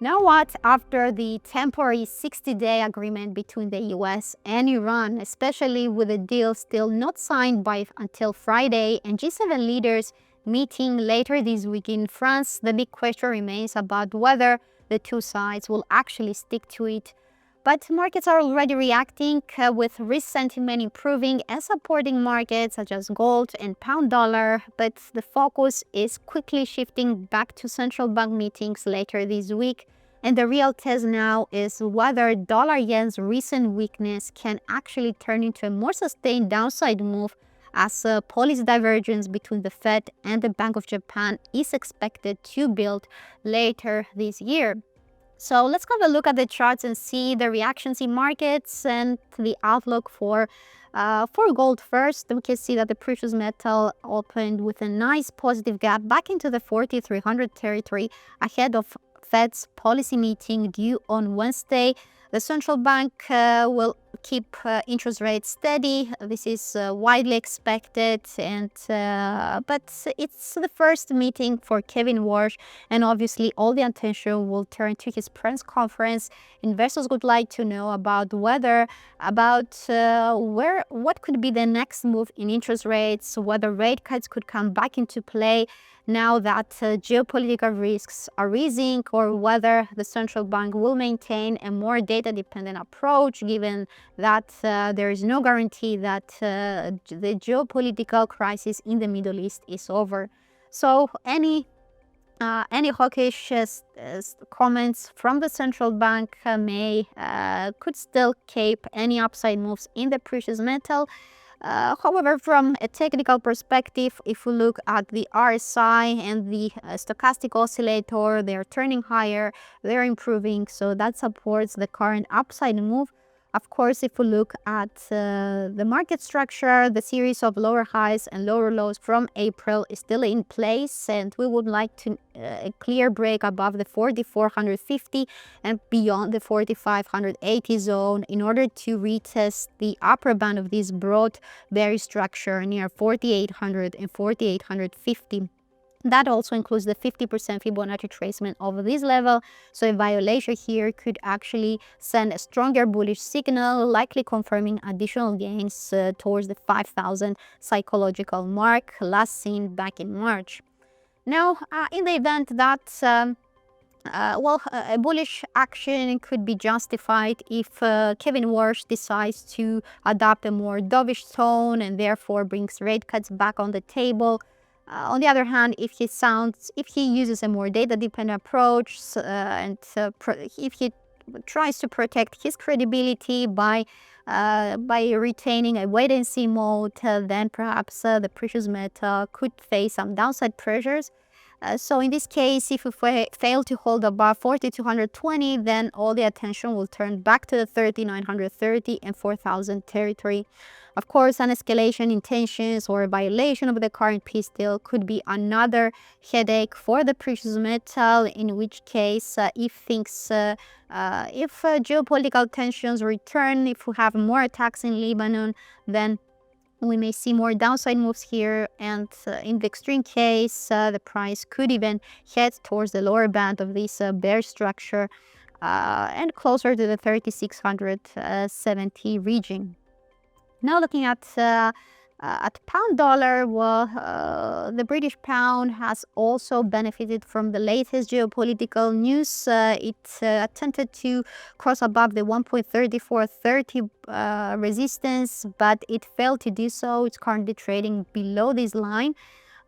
Now what? After the temporary 60-day agreement between the US and Iran, especially with the deal still not signed until Friday, and G7 leaders meeting later this week in France, the big question remains about whether the two sides will actually stick to it. But markets are already reacting with risk sentiment improving and supporting markets such as gold and pound dollar. But the focus is quickly shifting back to central bank meetings later this week. And the real test now is whether dollar yen's recent weakness can actually turn into a more sustained downside move, as policy divergence between the Fed and the Bank of Japan is expected to build later this year. So let's have a look at the charts and see the reactions in markets and the outlook for gold first. We can see that the precious metal opened with a nice positive gap back into the 4,300 territory ahead of Fed's policy meeting due on Wednesday. The central bank will keep interest rates steady. This is widely expected, and but it's the first meeting for Kevin Warsh, and obviously all the attention will turn to his press conference. Investors would like to know about what could be the next move in interest rates, whether rate cuts could come back into play now that geopolitical risks are easing, or whether the central bank will maintain a more data-dependent approach, given that there is no guarantee that the geopolitical crisis in the Middle East is over. So any hawkish comments from the central bank could still keep any upside moves in the precious metal. However, from a technical perspective, if we look at the RSI and the stochastic oscillator, they are turning higher, they're improving, so that supports the current upside move. Of course, if we look at the market structure, the series of lower highs and lower lows from April is still in place, and we would like to a clear break above the 4,450 and beyond the 4,580 zone in order to retest the upper band of this broad bearish structure near 4,800 and 4,850. That also includes the 50% Fibonacci retracement of this level. So a violation here could actually send a stronger bullish signal, likely confirming additional gains towards the 5,000 psychological mark last seen back in March. Now, in the event that a bullish action could be justified if Kevin Warsh decides to adopt a more dovish tone and therefore brings rate cuts back on the table. On the other hand, if he uses a more data-dependent approach if he tries to protect his credibility by retaining a wait-and-see mode, then perhaps the precious metal could face some downside pressures. So in this case, if we fail to hold above 4,220, then all the attention will turn back to the 3,930 and 4,000 territory. Of course, an escalation in tensions or a violation of the current peace deal could be another headache for the precious metal, in which case, if geopolitical tensions return, if we have more attacks in Lebanon, then we may see more downside moves here, and in the extreme case, the price could even head towards the lower band of this bear structure and closer to the 3,670 region. Now looking at pound dollar, the British pound has also benefited from the latest geopolitical news. It attempted to cross above the 1.3430 resistance, but it failed to do so. It's currently trading below this line.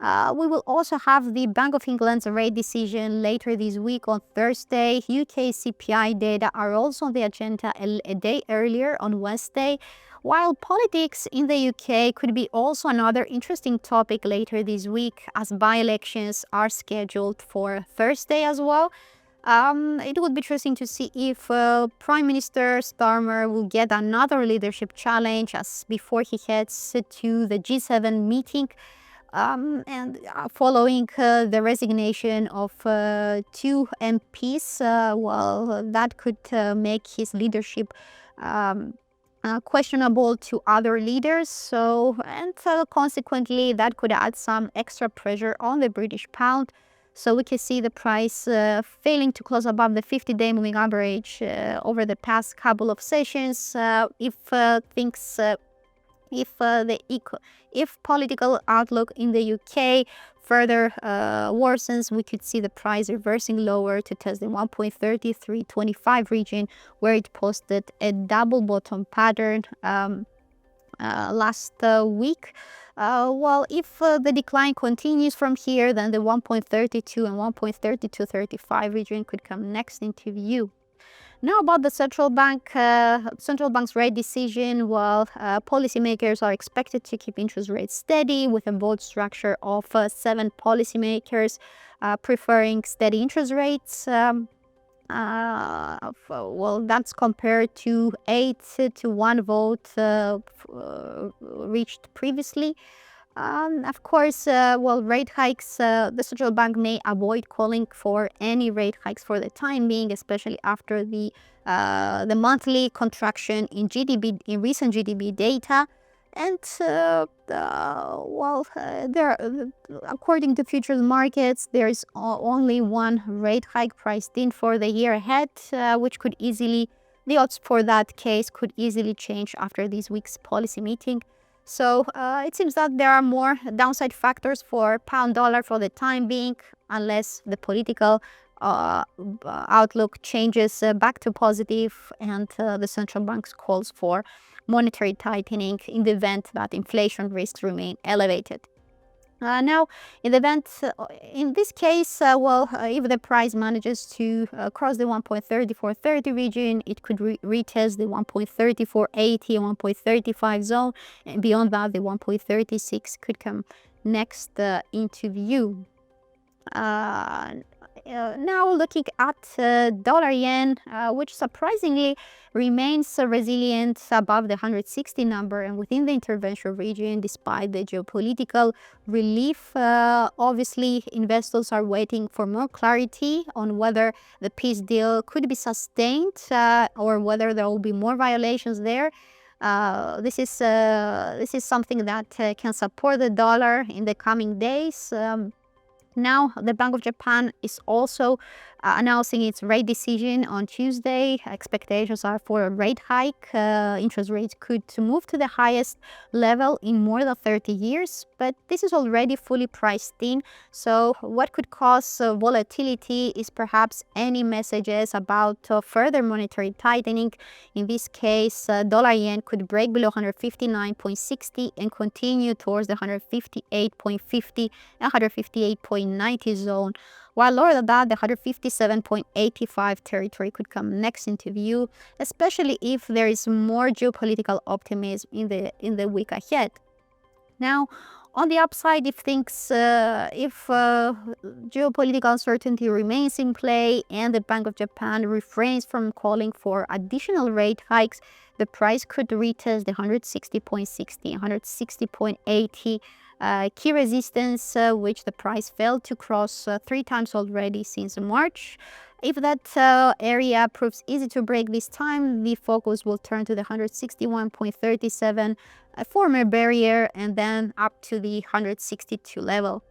We will also have the Bank of England's rate decision later this week on Thursday. UK CPI data are also on the agenda a day earlier on Wednesday, while politics in the UK could be also another interesting topic later this week, as by-elections are scheduled for Thursday as well. It would be interesting to see if Prime Minister Starmer will get another leadership challenge as before he heads to the G7 meeting. Following the resignation of 2 MPs, that could make his leadership questionable to other leaders. So, consequently, that could add some extra pressure on the British pound. So we can see the price failing to close above the 50-day moving average over the past couple of sessions. If political outlook in the UK further worsens, we could see the price reversing lower to test the 1.3325 region, where it posted a double bottom pattern last week. Well, if the decline continues from here, then the 1.32 and 1.3235 region could come next into view. Now about the central bank's rate decision. Well, policymakers are expected to keep interest rates steady with a bold structure of 7 policymakers preferring steady interest rates. Well, that's compared to 8 to 1 vote reached previously. Of course, well, rate hikes, the central bank may avoid calling for any rate hikes for the time being, especially after the monthly contraction in recent GDP data. And according to futures markets, there is only one rate hike priced in for the year ahead, which could easily, the odds for that case could easily change after this week's policy meeting. So it seems that there are more downside factors for pound dollar for the time being, unless the political outlook changes back to positive and the central bank's calls for monetary tightening in the event that inflation risks remain elevated. Now, in this case, if the price manages to cross the 1.3430 region, it could retest the 1.3480 and 1.35 zone, and beyond that, the 1.36 could come next into view. Now looking at dollar yen, which surprisingly remains resilient above the 160 number and within the intervention region despite the geopolitical relief. Obviously, investors are waiting for more clarity on whether the peace deal could be sustained or whether there will be more violations there. This is something that can support the dollar in the coming days. Now, the Bank of Japan is also announcing its rate decision on Tuesday. Expectations are for a rate hike. Interest rates could move to the highest level in more than 30 years, but this is already fully priced in. So what could cause volatility is perhaps any messages about further monetary tightening. In this case, dollar yen could break below 159.60 and continue towards the 158.50 and 158.90 zone. While lower than that, the 157.85 territory could come next into view, especially if there is more geopolitical optimism in the week ahead. Now, on the upside, if geopolitical uncertainty remains in play and the Bank of Japan refrains from calling for additional rate hikes, the price could retest the 160.60, 160.80 key resistance, which the price failed to cross 3 times already since March. If that area proves easy to break this time, the focus will turn to the 161.37, a former barrier, and then up to the 162 level.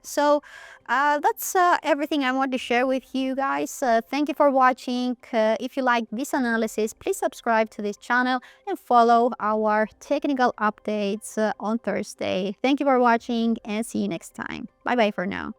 So that's everything I want to share with you guys. Thank you for watching. If you like this analysis, please subscribe to this channel and follow our technical updates on Thursday. Thank you for watching and see you next time. Bye bye for now.